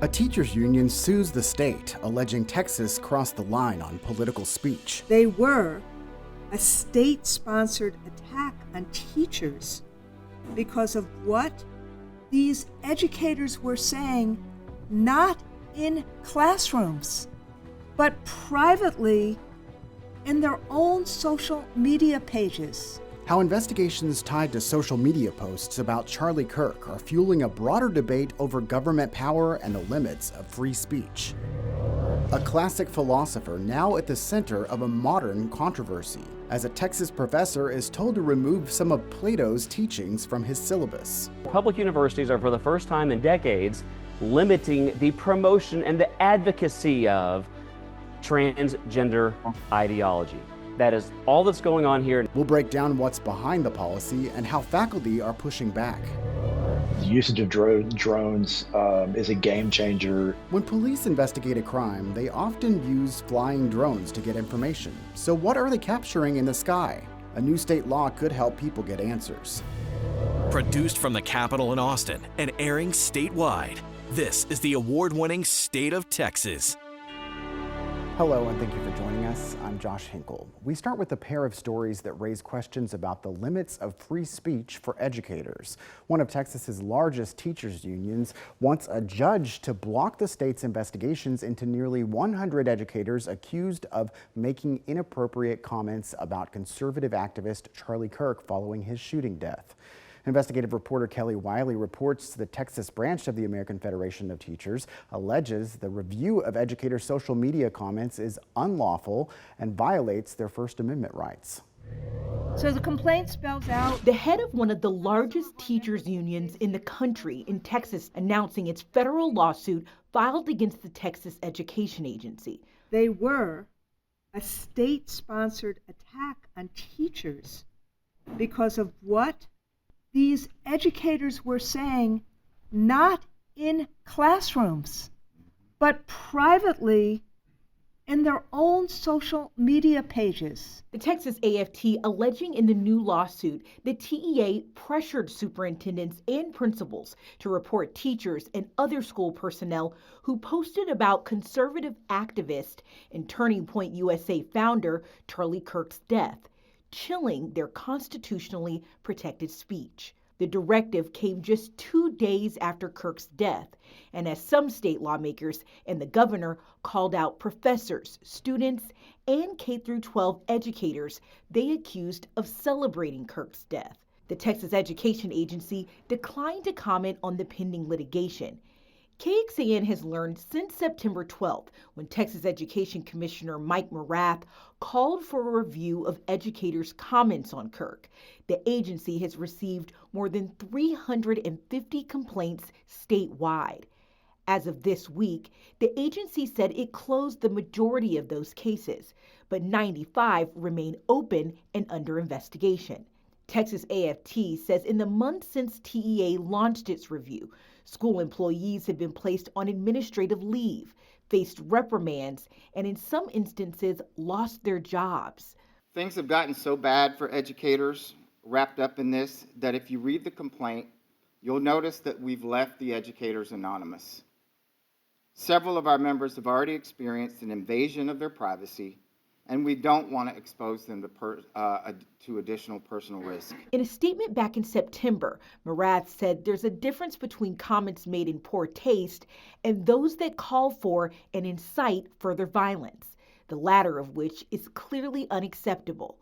A teachers' union sues the state, alleging Texas crossed the line on political speech. They were a state-sponsored attack on teachers because of what these educators were saying, not in classrooms, but privately in their own social media pages. How investigations tied to social media posts about Charlie Kirk are fueling a broader debate over government power and the limits of free speech. A classic philosopher now at the center of a modern controversy, as a Texas professor is told to remove some of Plato's teachings from his syllabus. Public universities are, for the first time in decades, limiting the promotion and the advocacy of transgender ideology. That is all that's going on here. We'll break down what's behind the policy and how faculty are pushing back. The usage of drones is a game changer. When police investigate a crime, they often use flying drones to get information. So what are they capturing in the sky? A new state law could help people get answers. Produced from the Capitol in Austin and airing statewide, this is the award-winning State of Texas. Hello, and thank you for joining us. I'm Josh Hinkle. We start with a pair of stories that raise questions about the limits of free speech for educators. One of Texas's largest teachers unions wants a judge to block the state's investigations into nearly 100 educators accused of making inappropriate comments about conservative activist Charlie Kirk following his shooting death. Investigative reporter Kelly Wiley reports the Texas branch of the American Federation of Teachers alleges the review of educators' social media comments is unlawful and violates their First Amendment rights. So the complaint spells out the head of one of the largest teachers unions in the country in Texas announcing its federal lawsuit filed against the Texas Education Agency. They were a state-sponsored attack on teachers because of what these educators were saying, not in classrooms, but privately in their own social media pages. The Texas AFT alleging in the new lawsuit that TEA pressured superintendents and principals to report teachers and other school personnel who posted about conservative activist and Turning Point USA founder Charlie Kirk's death, chilling their constitutionally protected speech. The directive came just 2 days after Kirk's death, and as some state lawmakers and the governor called out professors, students, and K-12 educators they accused of celebrating Kirk's death. The Texas Education Agency declined to comment on the pending litigation. KXAN has learned since September 12th, when Texas Education Commissioner Mike Morath called for a review of educators' comments on Kirk. The agency has received more than 350 complaints statewide. As of this week, the agency said it closed the majority of those cases, but 95 remain open and under investigation. Texas AFT says in the months since TEA launched its review, school employees have been placed on administrative leave, faced reprimands, and in some instances lost their jobs. Things have gotten so bad for educators wrapped up in this that if you read the complaint, you'll notice that we've left the educators anonymous. Several of our members have already experienced an invasion of their privacy, and we don't want to expose them to additional personal risk. In a statement back in September, Morath said there's a difference between comments made in poor taste and those that call for and incite further violence, the latter of which is clearly unacceptable.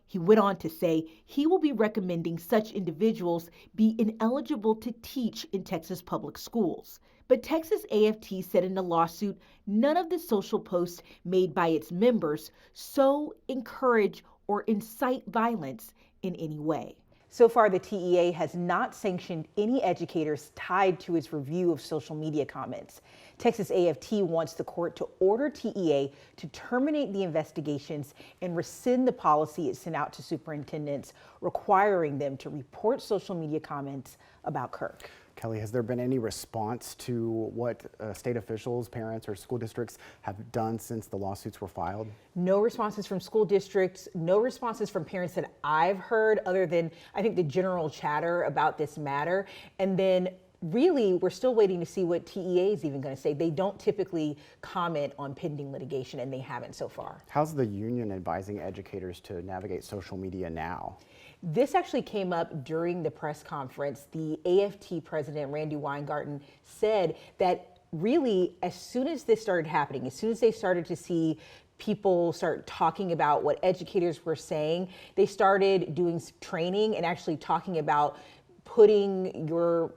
He went on to say he will be recommending such individuals be ineligible to teach in Texas public schools. But Texas AFT said in the lawsuit none of the social posts made by its members so encourage or incite violence in any way. So far, the TEA has not sanctioned any educators tied to its review of social media comments. Texas AFT wants the court to order TEA to terminate the investigations and rescind the policy it sent out to superintendents requiring them to report social media comments about Kirk. Kelly, has there been any response to what state officials, parents, or school districts have done since the lawsuits were filed? No responses from school districts, no responses from parents that I've heard other than, I think, the general chatter about this matter. And then really, we're still waiting to see what TEA is even going to say. They don't typically comment on pending litigation, and they haven't so far. How's the union advising educators to navigate social media now? This actually came up during the press conference. The AFT president, Randi Weingarten, said that really, as soon as this started happening, as soon as they started to see people start talking about what educators were saying, they started doing training and actually talking about putting your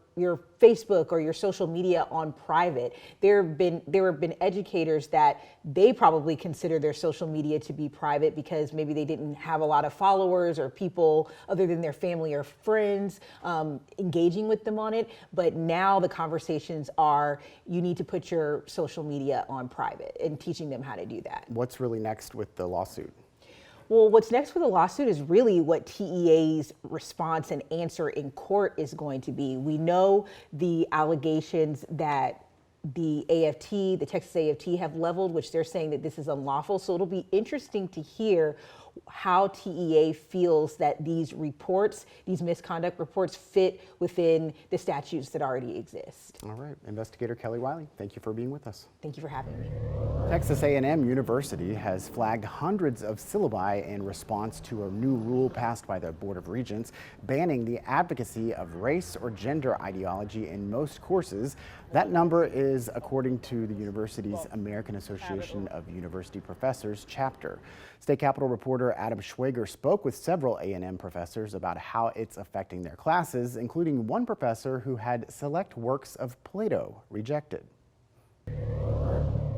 Facebook or your social media on private. There have been educators that they probably consider their social media to be private because maybe they didn't have a lot of followers or people other than their family or friends engaging with them on it. But now the conversations are, you need to put your social media on private, and teaching them how to do that. What's really next with the lawsuit? Well, what's next for the lawsuit is really what TEA's response and answer in court is going to be. We know the allegations that the Texas AFT have leveled, which they're saying that this is unlawful. So it'll be interesting to hear how TEA feels that these reports, these misconduct reports, fit within the statutes that already exist. All right, Investigator Kelly Wiley, thank you for being with us. Thank you for having me. Texas A&M University has flagged hundreds of syllabi in response to a new rule passed by the Board of Regents banning the advocacy of race or gender ideology in most courses. That number is according to the university's American Association of University Professors chapter. State Capitol reporter Adam Schwager spoke with several A&M professors about how it's affecting their classes, including one professor who had select works of Plato rejected.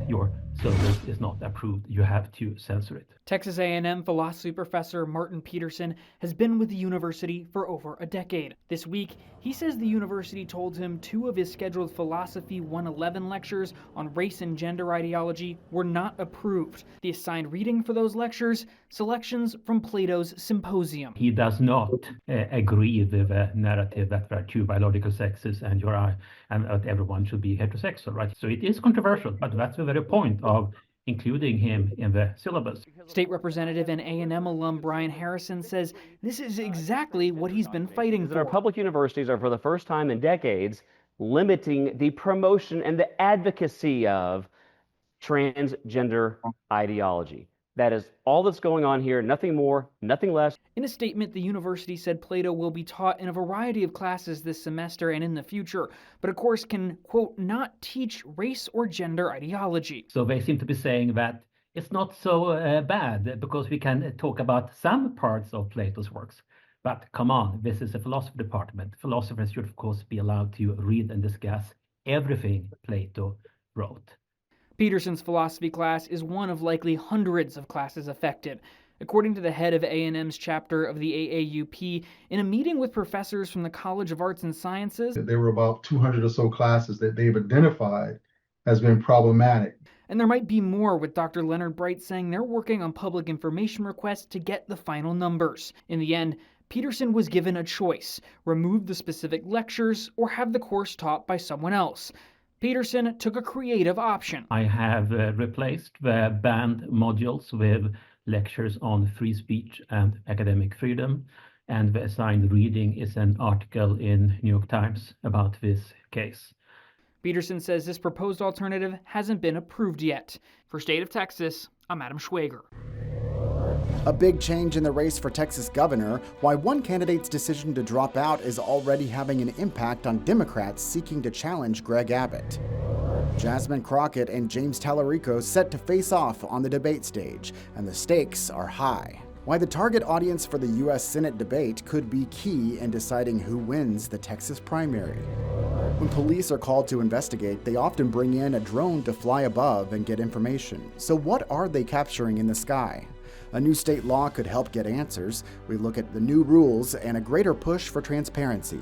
Your syllabus is not approved. You have to censor it. Texas A&M philosophy professor Martin Peterson has been with the university for over a decade. This week, he says the university told him 2 of his scheduled Philosophy 111 lectures on race and gender ideology were not approved. The assigned reading for those lectures, selections from Plato's Symposium. He does not agree with the narrative that there are 2 biological sexes and that everyone should be heterosexual, right? So it is controversial, but that's the very point of including him in the syllabus. State Representative and A&M alum Brian Harrison says this is exactly what he's been fighting for. Our public universities are, for the first time in decades, limiting the promotion and the advocacy of transgender ideology. That is all that's going on here, nothing more, nothing less. In a statement, the university said Plato will be taught in a variety of classes this semester and in the future, but of course can, quote, not teach race or gender ideology. So they seem to be saying that it's not so bad because we can talk about some parts of Plato's works. But come on, this is a philosophy department. Philosophers should, of course, be allowed to read and discuss everything Plato wrote. Peterson's philosophy class is one of likely hundreds of classes affected. According to the head of A&M's chapter of the AAUP, in a meeting with professors from the College of Arts and Sciences, there were about 200 or so classes that they've identified as being problematic. And there might be more, with Dr. Leonard Bright saying they're working on public information requests to get the final numbers. In the end, Peterson was given a choice: remove the specific lectures or have the course taught by someone else. Peterson took a creative option. I have replaced the banned modules with lectures on free speech and academic freedom, and the assigned reading is an article in New York Times about this case. Peterson says this proposed alternative hasn't been approved yet. For State of Texas, I'm Adam Schwager. A big change in the race for Texas governor, why one candidate's decision to drop out is already having an impact on Democrats seeking to challenge Greg Abbott. Jasmine Crockett and James Tallarico set to face off on the debate stage, and the stakes are high. Why the target audience for the U.S. Senate debate could be key in deciding who wins the Texas primary. When police are called to investigate, they often bring in a drone to fly above and get information. So what are they capturing in the sky? A new state law could help get answers. We look at the new rules and a greater push for transparency.